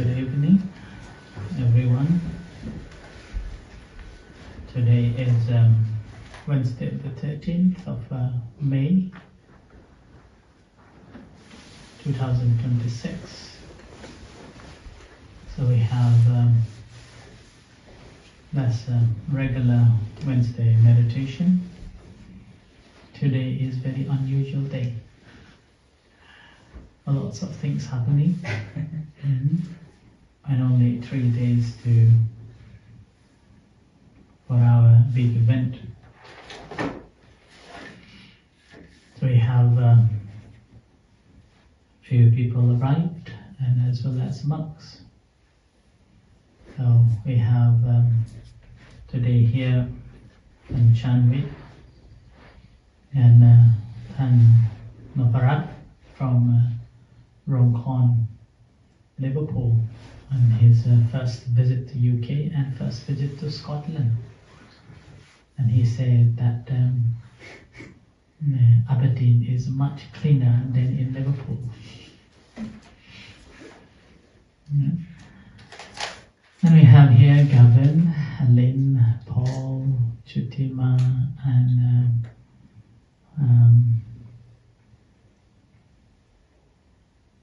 Good evening, everyone. Today is Wednesday, the 13th of May, 2026. So we have that's a regular Wednesday meditation. Today is very unusual day. Lots of things happening, and only 3 days for our big event. So we have few people arrived, and as well as monks. So we have today here in Chanvi and Tan Noparat from Rongkhon, Liverpool, and his first visit to UK and first visit to Scotland. And he said that Aberdeen is much cleaner than in Liverpool. And we have here Gavin, Lynn, Paul, Chutima, and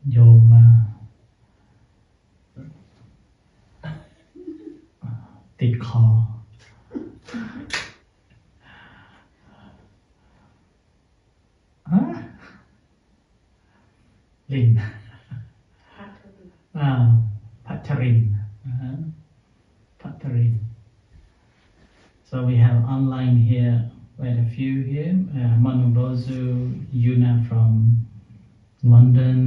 Yom ติดคอ ลิน พัชริน So we have online here quite a few here. Manubozu, Yuna from London,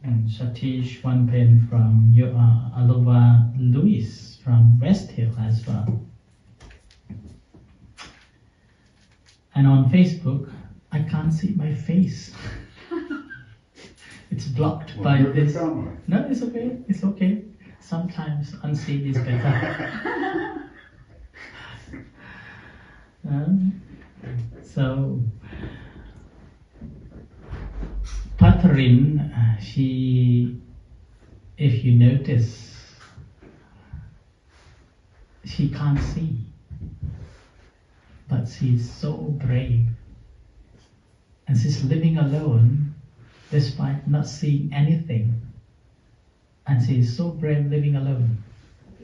and Satish Wanpen from Alova, Louis from West Hill as well. And on Facebook, I can't see my face. It's blocked by this. No, it's okay. It's okay. Sometimes unseen is better. So Patrin, she, if you notice, she can't see, but she's so brave, and she's living alone despite not seeing anything, and she's so brave living alone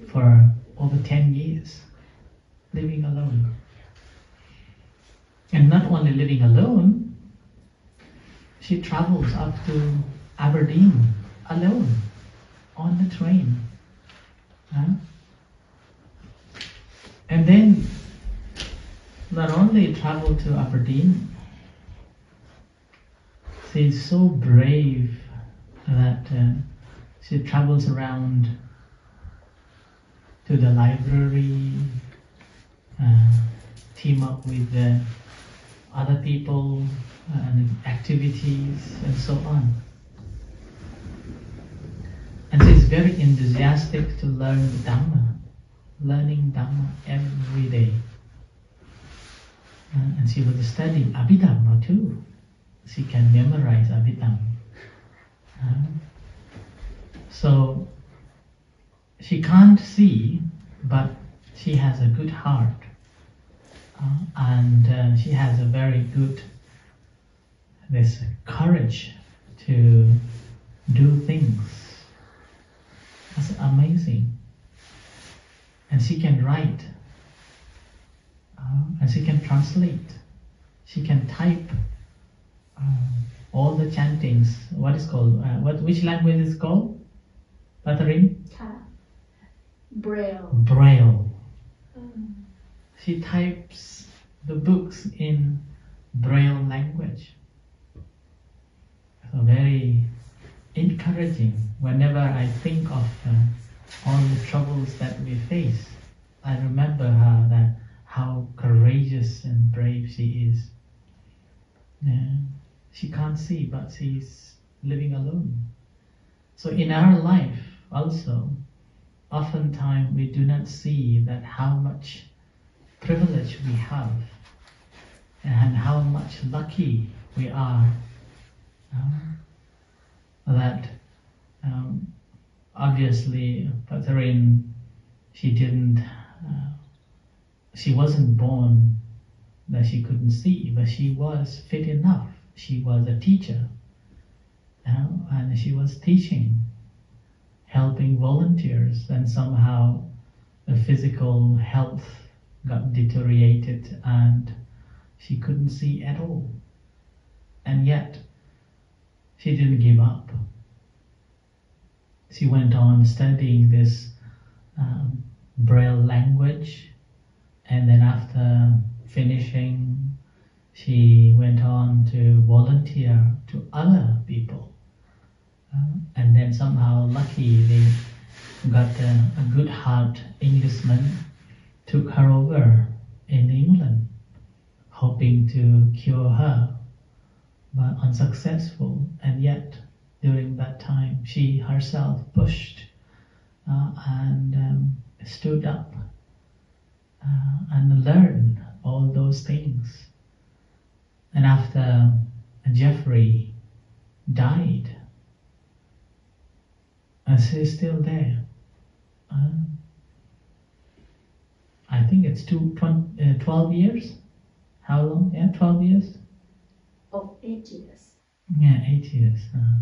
for over 10 years, living alone. And not only living alone, she travels up to Aberdeen alone on the train. And then not only travel to Aberdeen, she's so brave that she travels around to the library, team up with other people and activities and so on. And she's very enthusiastic to learn Dhamma, learning Dhamma every day. And she will study Abhidhamma too. She can memorize Abhidhamma. So she can't see, but she has a good heart. And she has a very good this courage to do things. That's amazing. And she can write, and she can translate. She can type all the chantings. What is called? Which language is called? Patharin? Braille. Braille. She types the books in Braille language. So very encouraging. Whenever I think of all the troubles that we face, I remember her, that how courageous and brave she is. She can't see, but she's living alone. So in our life also, oftentimes we do not see that how much privilege we have and how much lucky we are that obviously, Catherine, she wasn't born that she couldn't see, but she was fit enough. She was a teacher, and she was teaching, helping volunteers, and somehow the physical health got deteriorated and she couldn't see at all. And yet, she didn't give up. She went on studying this Braille language, and then after finishing, she went on to volunteer to other people. And then somehow, lucky, they got a good heart Englishman took her over in England, hoping to cure her, but unsuccessful. And yet, during that time, she herself pushed and stood up and learned all those things. And after Jeffrey died, and she's still there. I think it's 12 years. How long? Yeah, 12 years? Oh, 8 years. Yeah, 8 years.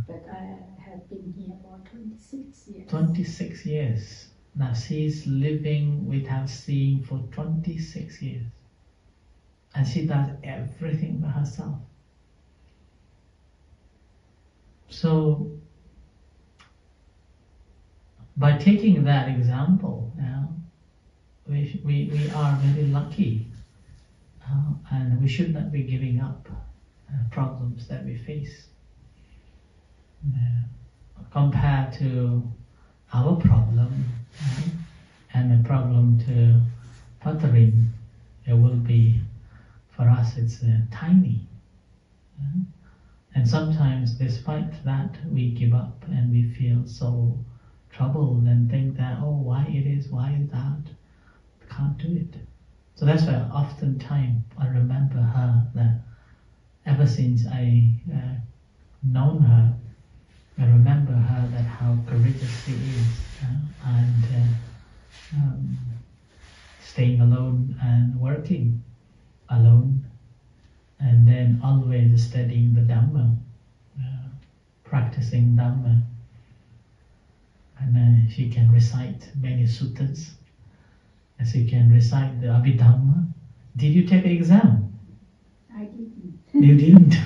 But I have been here for 26 years. 26 years. Now she's living without seeing for 26 years. And she does everything by herself. So, by taking that example now, we are very lucky, and we should not be giving up problems that we face. Compared to our problem and the problem to Catherine, it will be, for us, it's tiny. And sometimes despite that, we give up and we feel so troubled and think that, oh, why is that? Can't do it. So that's why oftentimes I remember her, that ever since I known her, I remember her that how courageous she is, and staying alone and working alone, and then always studying the Dhamma, practicing Dhamma. And she can recite many suttas, and she can recite the Abhidhamma. Did you take an exam? I didn't. You didn't?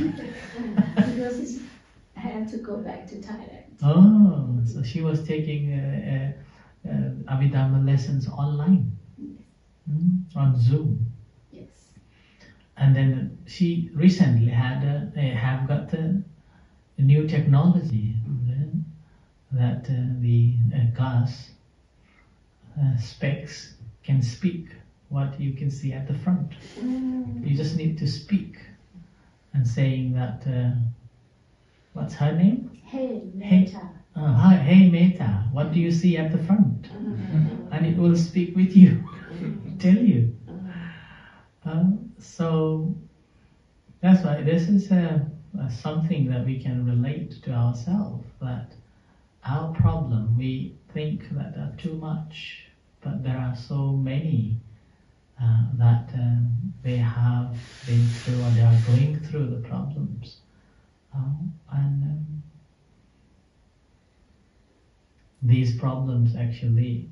Because I had to go back to Thailand. Oh, so she was taking Abhidhamma lessons online, Yes. On Zoom. Yes. And then she recently have got a new technology that the glass specs can speak what you can see at the front. You just need to speak and saying that, what's her name? Hey, Meta. Hi, hey Meta, what do you see at the front? And it will speak with you, tell you. So that's why this is something that we can relate to ourselves, that our problem, we think that are too much, but there are so many that they have been through, or they are going through the problems. And these problems actually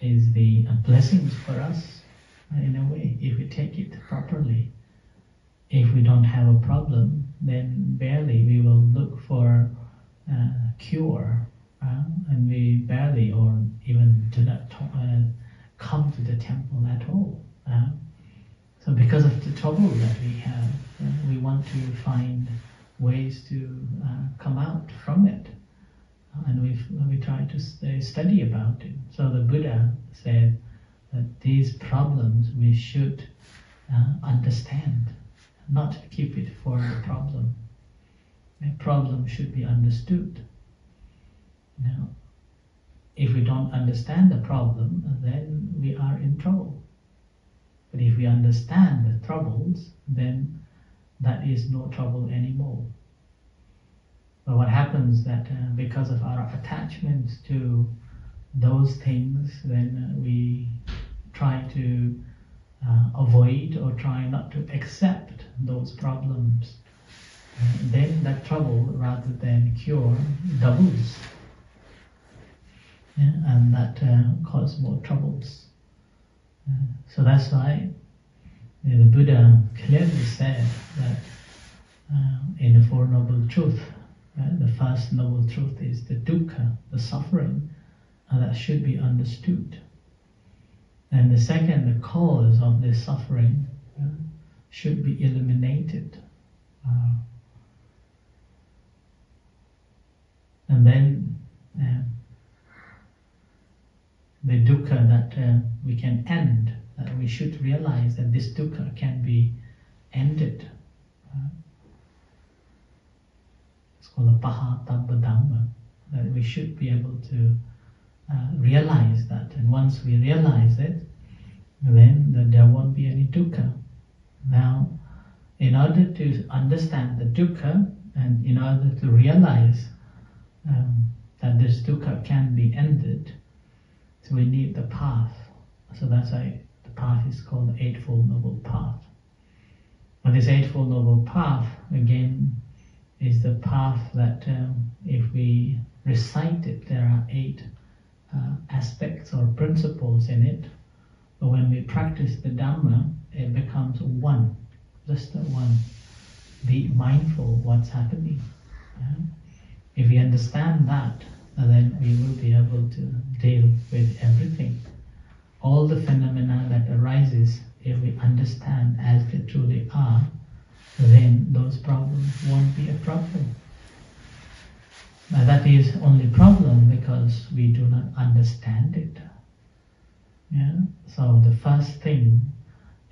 is the blessings for us, in a way, if we take it properly. If we don't have a problem, then barely we will look for cure, and we barely or even do not come to the temple at all. So because of the trouble that we have, we want to find ways to come out from it, and we try to study about it. So the Buddha said that these problems we should understand, not keep it for a problem. A problem should be understood. Now, if we don't understand the problem, then we are in trouble. But if we understand the troubles, then that is no trouble anymore. But what happens that because of our attachment to those things, then we try to avoid or try not to accept those problems. Then that trouble, rather than cure, doubles. Yeah, and that causes more troubles. So that's why the Buddha clearly said that in the Four Noble Truths, the first noble truth is the dukkha, the suffering, and that should be understood. And the second, the cause of this suffering, should be eliminated. And then the dukkha that we can end, we should realize that this dukkha can be ended. It's called a pahatabba dhamma, that we should be able to realize that. And once we realize it, then there won't be any dukkha. Now, in order to understand the dukkha and in order to realize that this dukkha can be ended, so we need the path. So that's why the path is called the Eightfold Noble Path. And this Eightfold Noble Path, again, is the path that if we recite it, there are 8 aspects or principles in it. But when we practice the Dhamma, it becomes one, just one. Be mindful what's happening. If we understand that, then we will be able to deal with everything. All the phenomena that arises, if we understand as they truly are, then those problems won't be a problem. Now that is only problem because we do not understand it. Yeah? So the first thing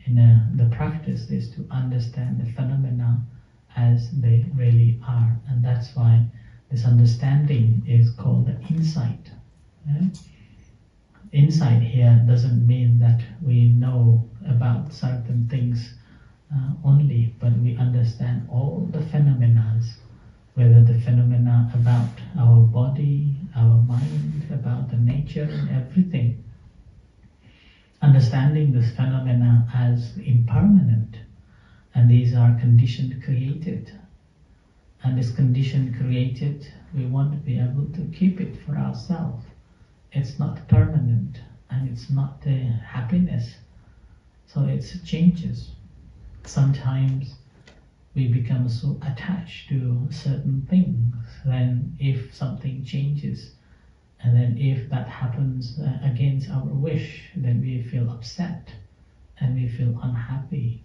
in the practice is to understand the phenomena as they really are, and that's why this understanding is called the insight. Yeah? Insight here doesn't mean that we know about certain things only, but we understand all the phenomena, whether the phenomena about our body, our mind, about the nature and everything. Understanding this phenomena as impermanent, and these are conditioned created. And this condition created, we want to be able to keep it for ourselves. It's not permanent, and it's not happiness. So it changes. Sometimes we become so attached to certain things, then if something changes, and then if that happens against our wish, then we feel upset, and we feel unhappy.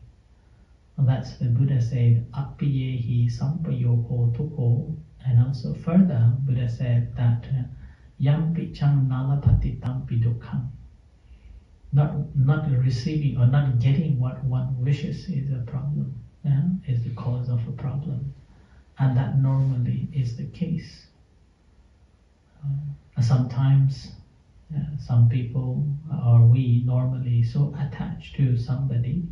Well, that's the Buddha said, appiyehi sampayoko tuko. And also further, Buddha said that yampi chang nalapati tampi dukkam. Not receiving or not getting what one wishes is a problem, is the cause of a problem. And that normally is the case. Sometimes some people or we normally so attached to somebody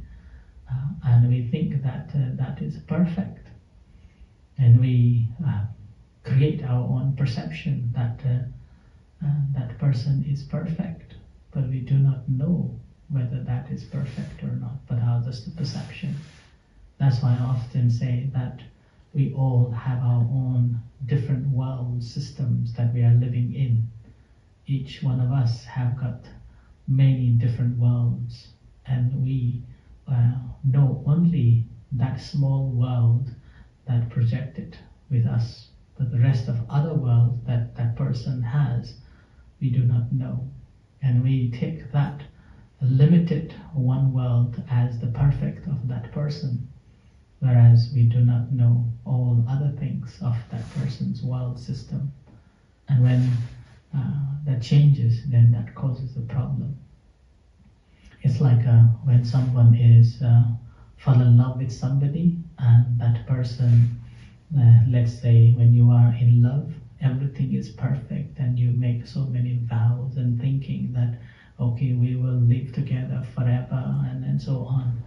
and we think that that is perfect, and we create our own perception that that person is perfect, but we do not know whether that is perfect or not, but how just the perception. That's why I often say that we all have our own different world systems that we are living in. Each one of us have got many different worlds, and we know only that small world that projected with us, but the rest of other worlds that that person has, we do not know. And we take that limited one world as the perfect of that person, whereas we do not know all other things of that person's world system. And when that changes, then that causes a problem. It's like when someone is fall in love with somebody, and that person, let's say when you are in love, everything is perfect, and you make so many vows and thinking that, okay, we will live together forever, and so on,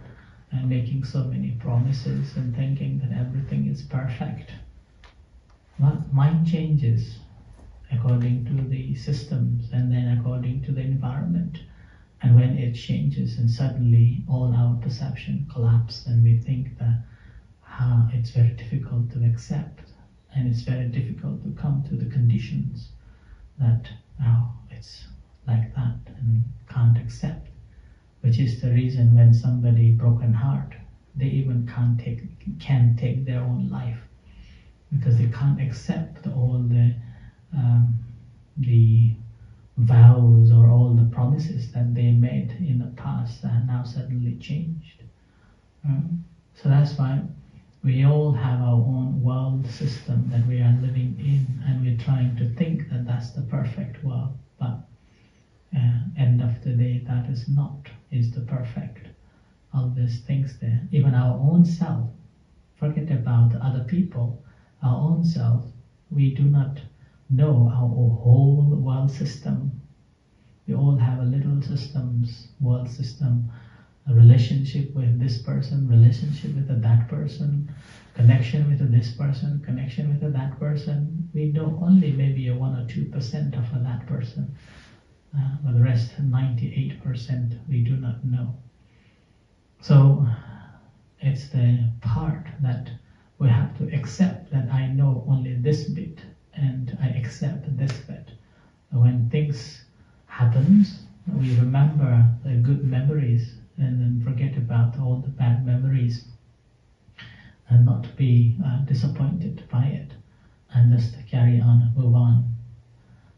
and making so many promises and thinking that everything is perfect. But mind changes according to the systems and then according to the environment. And when it changes and suddenly all our perception collapses and we think that it's very difficult to accept and it's very difficult to come to the conditions that it's like that and can't accept, which is the reason when somebody broken heart, they even can't take their own life because they can't accept all the vows or all the promises that they made in the past and now suddenly changed. So that's why we all have our own world system that we are living in, and we're trying to think that that's the perfect world, but end of the day that is the perfect. All these things there, even our own self, forget about other people, our own self, we do not know our whole world system. We all have a little world system, a relationship with this person, relationship with that person, connection with this person, connection with that person. We know only maybe 1 or 2% of that person, but the rest, 98%, we do not know. So it's the part that we have to accept that I know only this bit and I accept this bit. When things happen, we remember the good memories and then forget about all the bad memories and not be disappointed by it and just carry on, move on.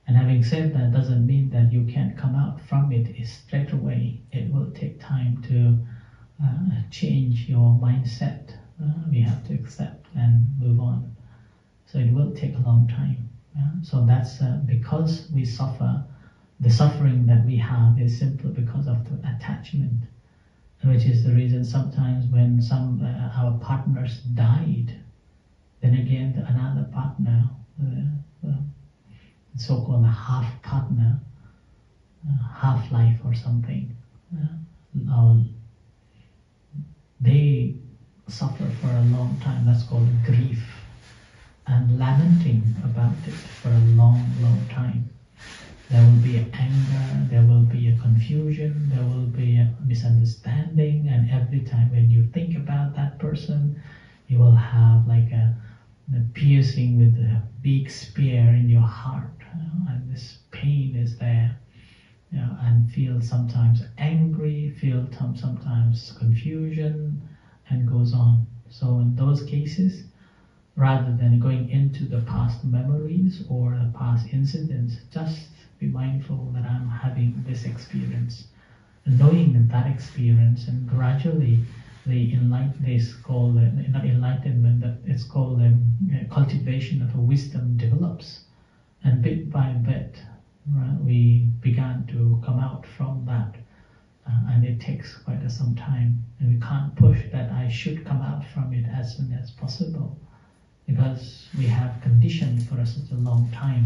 And having said that doesn't mean that you can't come out from it straight away. It will take time to change your mindset. We have to accept and move on. So it will take a long time. So that's because we suffer. The suffering that we have is simply because of the attachment, which is the reason sometimes when our partners died, then again another partner, so-called half partner, half life or something, they suffer for a long time. That's called grief and lamenting about it for a long time. There will be anger, there will be a confusion, there will be a misunderstanding, and every time when you think about that person, you will have like a piercing with a big spear in your heart, and this pain is there, and feel sometimes angry, feel sometimes confusion, and goes on. So in those cases, rather than going into the past memories or the past incidents, just be mindful that I'm having this experience, and knowing that experience, and gradually it's called not enlightenment, but it's called cultivation of a wisdom develops, and bit by bit, right, we began to come out from that, and it takes quite some time, and we can't push that I should come out from it as soon as possible, because we have conditioned for such a long time,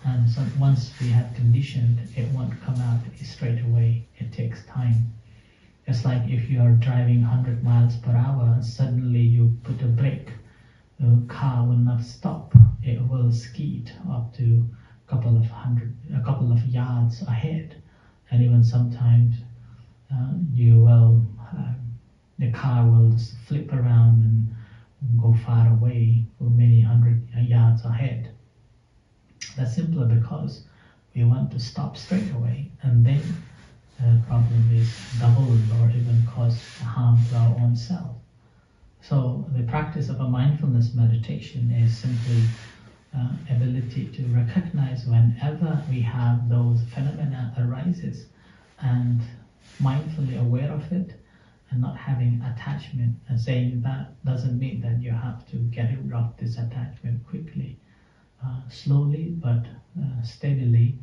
and so once we have conditioned, it won't come out straight away. It takes time. It's like if you are driving 100 miles per hour and suddenly you put a brake, the car will not stop. It will skid up to a couple of yards ahead, and even sometimes the car will flip around and go far away for many hundred yards ahead. That's simply because we want to stop straight away, and then the problem is doubled or even cause harm to our own self. So the practice of a mindfulness meditation is simply ability to recognize whenever we have those phenomena arises, and mindfully aware of it, and not having attachment. And saying that doesn't mean that you have to get rid of this attachment quickly. Slowly but steadily,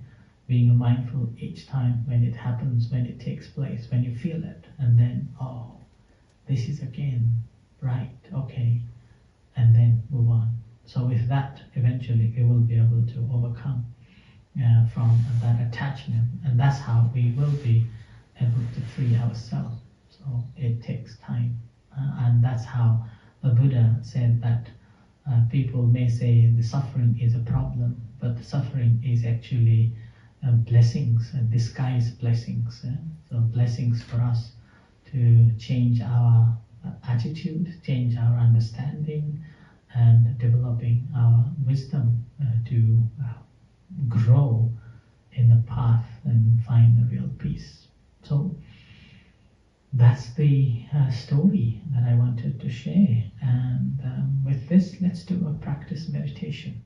being mindful each time when it happens, when it takes place, when you feel it, and then, this is again right, okay, and then move on. So with that, eventually we will be able to overcome from that attachment, and that's how we will be able to free ourselves. So it takes time, and that's how the Buddha said that people may say the suffering is a problem, but the suffering is actually blessings, disguised blessings. So blessings for us to change our attitude, change our understanding, and developing our wisdom to grow in the path and find the real peace. So that's the story that I wanted to share. And with this, let's do a practice meditation.